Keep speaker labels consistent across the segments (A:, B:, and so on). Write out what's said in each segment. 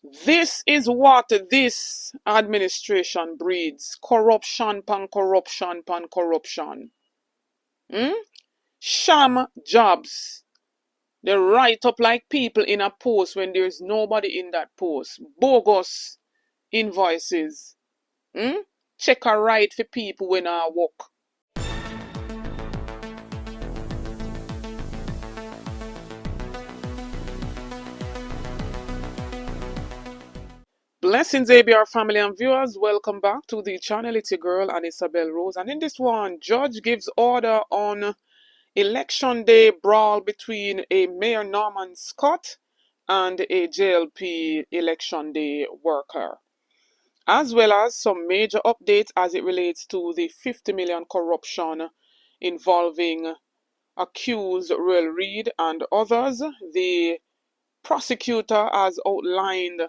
A: This is what this administration breeds. Corruption pan corruption pan corruption. Sham jobs. They write up like people in a post when there's nobody in that post. Bogus invoices. Check a right for people when I work. Blessings ABR family and viewers, welcome back to the channel. It's your girl and Isabel Rose, and in this one, judge gives order on election day brawl between a Mayor Norman Scott and a JLP election day worker, as well as some major updates as it relates to the 50 million corruption involving accused Ruel Reid and others. The prosecutor has outlined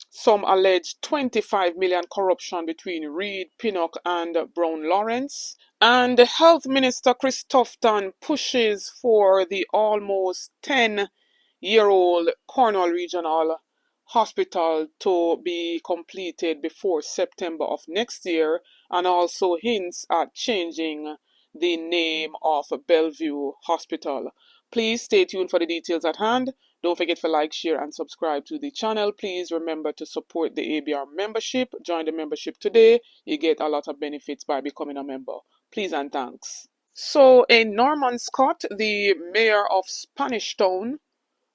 A: some alleged 25 million corruption between Reid, Pinnock and Brown Lawrence. And the Health Minister Chris Tufton pushes for the almost 10-year-old Cornwall Regional Hospital to be completed before September of next year, and also hints at changing the name of Belleview Hospital. Please stay tuned for the details at hand. Don't forget to like, share, and subscribe to the channel. Please remember to support the ABR membership. Join the membership today. You get a lot of benefits by becoming a member. Please and thanks. So, a Norman Scott, the mayor of Spanish Town,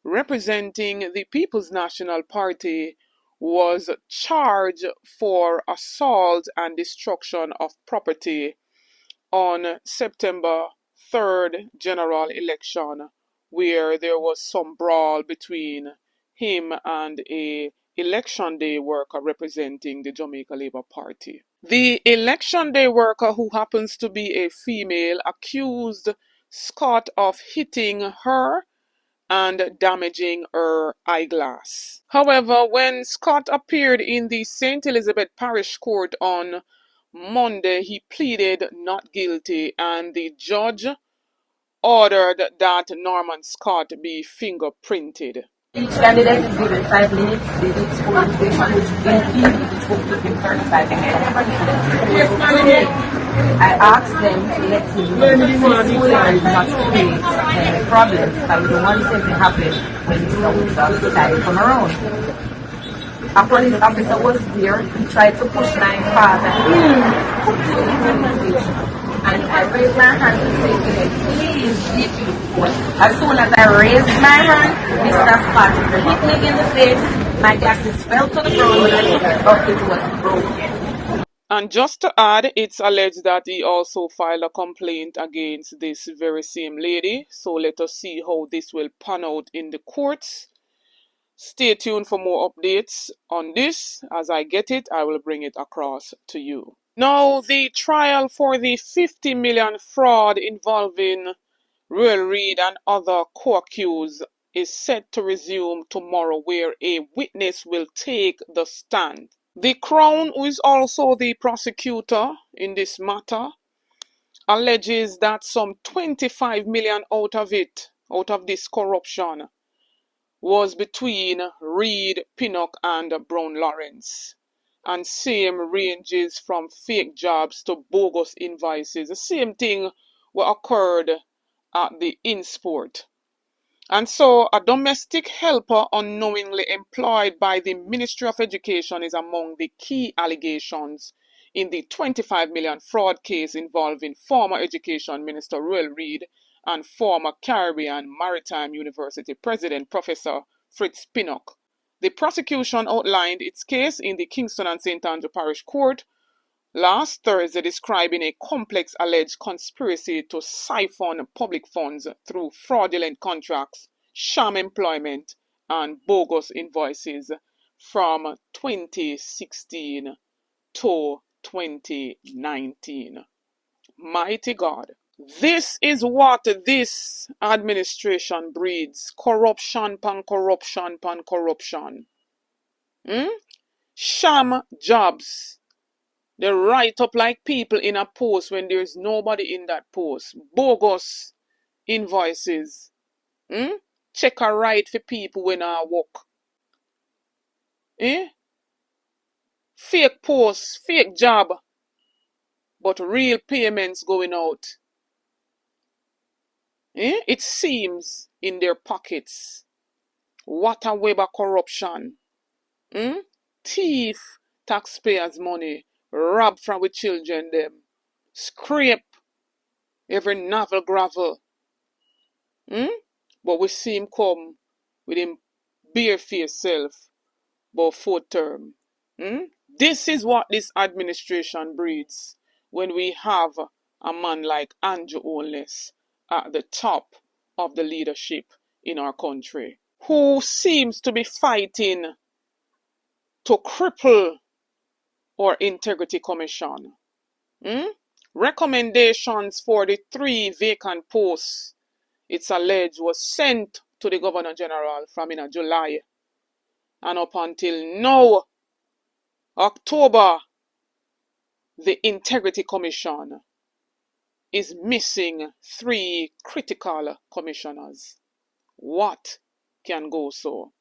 A: representing the People's National Party, was charged for assault and destruction of property on September 3rd general election, where there was some brawl between him and a election day worker representing the Jamaica Labour Party. The election day worker, who happens to be a female, accused Scott of hitting her and damaging her eyeglass. However, when Scott appeared in the St. Elizabeth Parish Court on Monday, he pleaded not guilty, and the judge ordered that Norman Scott be fingerprinted.
B: Each candidate is given 5 minutes. They did score the station, which took him 35 minutes. I asked them to let him know and not create any problems, but we don't want something to happen when Mr. Woods decided to come around. A police officer was there. He tried to push my father and I raised my hand to say to him, please. As soon as I raised my hand, Mr. Scott hit me in the face. My glasses fell to the ground and it was broken.
A: And just to add, it's alleged that he also filed a complaint against this very same lady. So let us see how this will pan out in the courts. Stay tuned for more updates on this. As I get it, I will bring it across to you. Now, the trial for the 50 million fraud involving Ruel Reid and other co-accused is set to resume tomorrow, where a witness will take the stand. The Crown, who is also the prosecutor in this matter, alleges that some 25 million out of this corruption, was between Reid, Pinnock and Brown Lawrence. And same ranges from fake jobs to bogus invoices. The same thing what occurred at the Insport. And so a domestic helper unknowingly employed by the Ministry of Education is among the key allegations in the 25 million fraud case involving former Education Minister Ruel Reid and former Caribbean Maritime University President Professor Fritz Pinnock. The prosecution outlined its case in the Kingston and St. Anju Parish Court last Thursday, describing a complex alleged conspiracy to siphon public funds through fraudulent contracts, sham employment, and bogus invoices from 2016 to 2019. Mighty God. This is what this administration breeds. Corruption pan corruption pan corruption. Sham jobs. They write up like people in a post when there's nobody in that post. Bogus invoices. Check a right for people when I work. Fake posts, fake job, but real payments going out. It seems in their pockets. What a web of corruption. Thief taxpayers' money, rob from the children them, scrape every navel gravel. But we see him come with him bare-faced self, but fourth term. This is what this administration breeds when we have a man like Anju at the top of the leadership in our country, who seems to be fighting to cripple our integrity commission. Recommendations for the 3 vacant posts, it's alleged, was sent to the Governor General from in July. And up until now, October, the Integrity Commission is missing 3 critical commissioners. What can go so?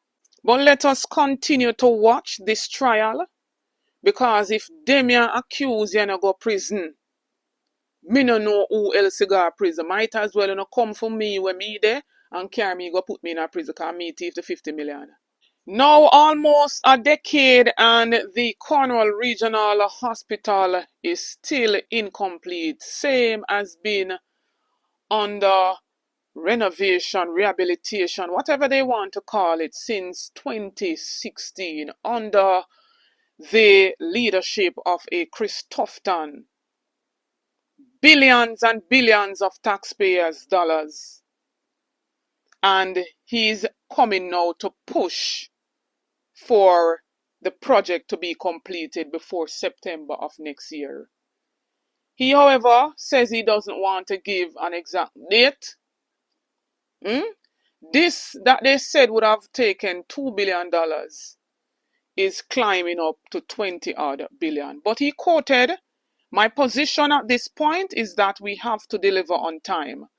A: But let us continue to watch this trial, because if Damian accused you and go prison, me no know who else go prison. Might as well come for me when me there and carry me go put me in a prison, because me thief the 50 million. Now almost a decade and the Cornwall Regional Hospital is still incomplete, same as been under renovation, rehabilitation, whatever they want to call it, since 2016 under the leadership of a Chris Tufton. Billions and billions of taxpayers' dollars. And he's coming now to push for the project to be completed before September of next year. He, however, says he doesn't want to give an exact date. This that they said would have taken $2 billion is climbing up to 20-odd billion. But he quoted, "My position at this point is that we have to deliver on time.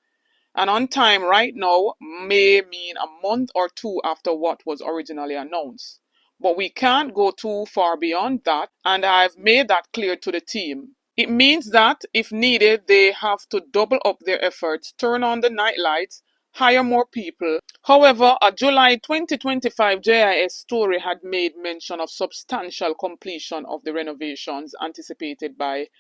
A: And on time right now may mean a month or 2 after what was originally announced. But we can't go too far beyond that, and I've made that clear to the team. It means that, if needed, they have to double up their efforts, turn on the night lights, hire more people." However, a July 2025 JIS story had made mention of substantial completion of the renovations anticipated by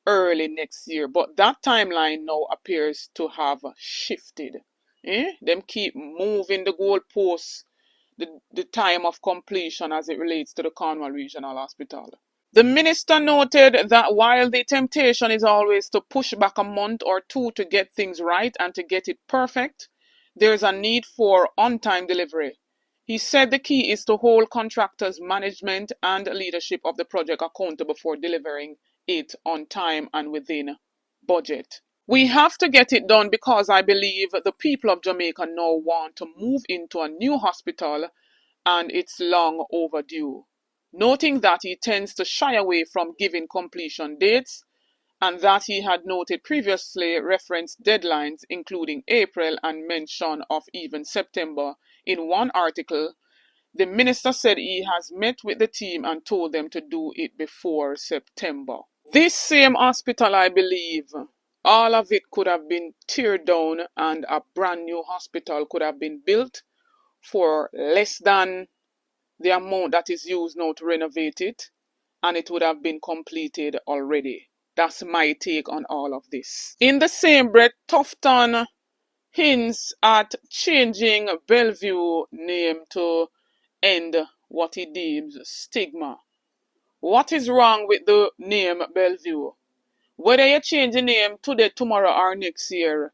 A: early next year, but that timeline now appears to have shifted. Them keep moving the goalposts, the time of completion as it relates to the Cornwall Regional Hospital. The minister noted that while the temptation is always to push back a month or 2 to get things right and to get it perfect, there is a need for on-time delivery. He said the key is to hold contractors, management, and leadership of the project accountable for delivering it on time and within budget. We have to get it done because I believe the people of Jamaica now want to move into a new hospital and it's long overdue. Noting that he tends to shy away from giving completion dates and that he had noted previously referenced deadlines including April and mention of even September in one article, the minister said he has met with the team and told them to do it before September. This same hospital, I believe, all of it could have been teared down and a brand new hospital could have been built for less than the amount that is used now to renovate it, and it would have been completed already. That's my take on all of this. In the same breath, Tufton hints at changing Belleview name to end what he deems stigma. What is wrong with the name Belleview? Whether you change the name today, tomorrow, or next year,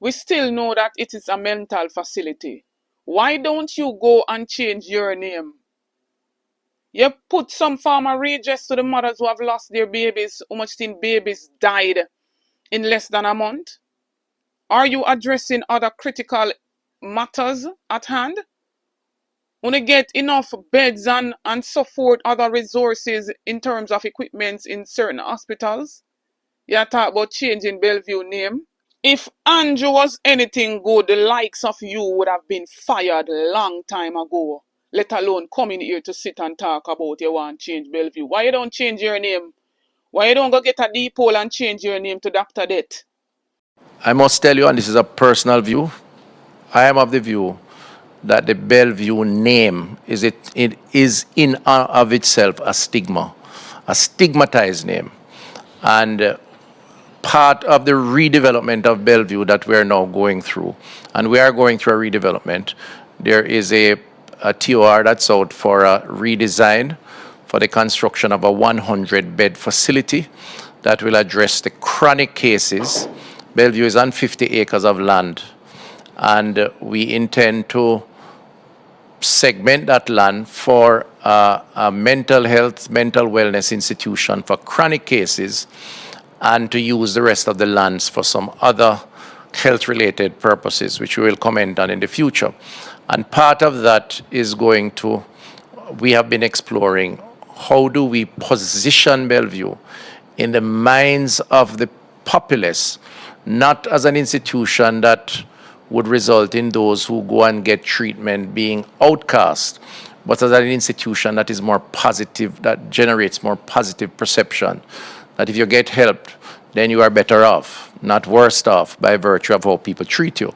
A: we still know that it is a mental facility. Why don't you go and change your name? You put some form of redress to the mothers who have lost their babies, how much babies died in less than a month? Are you addressing other critical matters at hand? When you get enough beds and so forth, other resources in terms of equipment in certain hospitals, you talk about changing Bellevue name. If Anju was anything good, the likes of you would have been fired long time ago. let alone come in here to sit and talk about you want to change Belleview. Why you don't change your name? Why you don't go get a depot and change your name to Dr. Death?
C: I must tell you, and this is a personal view, I am of the view that the Bellevue name it is in and of itself a stigma, a stigmatized name. And part of the redevelopment of Bellevue that we are now going through, and we are going through a redevelopment, there is a TOR that's out for a redesign for the construction of a 100-bed facility that will address the chronic cases. Bellevue is on 50 acres of land, and we intend to segment that land for a mental health, mental wellness institution for chronic cases, and to use the rest of the lands for some other health-related purposes, which we will comment on in the future. And part of that is we have been exploring how do we position Bellevue in the minds of the populace, not as an institution that would result in those who go and get treatment being outcast, but as an institution that is more positive, that generates more positive perception, that if you get help, then you are better off, not worse off by virtue of how people treat you.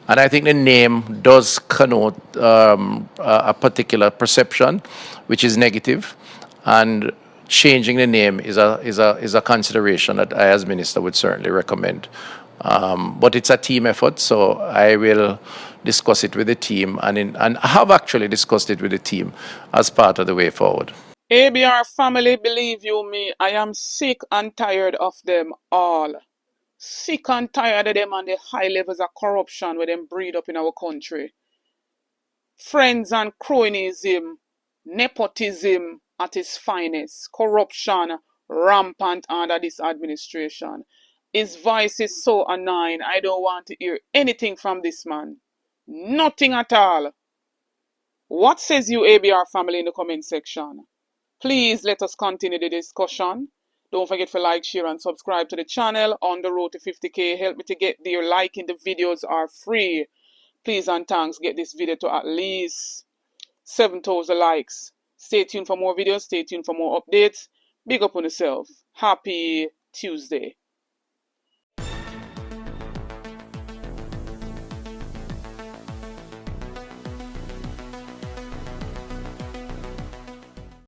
C: And I think the name does connote a particular perception, which is negative, and changing the name is a consideration that I, as minister, would certainly recommend. But it's a team effort, so I will discuss it with the team, and I have actually discussed it with the team as part of the way forward.
A: ABR family, believe you me, I am sick and tired of them all. Sick and tired of them and the high levels of corruption where them breed up in our country. Friends and cronyism, nepotism at its finest, corruption rampant under this administration. His voice is so annoying, I don't want to hear anything from this man. Nothing at all. What says you, ABR family, in the comment section? Please let us continue the discussion. Don't forget to like, share, and subscribe to the channel. On the road to 50K, help me to get there. Liking the videos are free. Please and thanks, get this video to at least 7,000 likes. Stay tuned for more videos. Stay tuned for more updates. Big up on yourself. Happy Tuesday.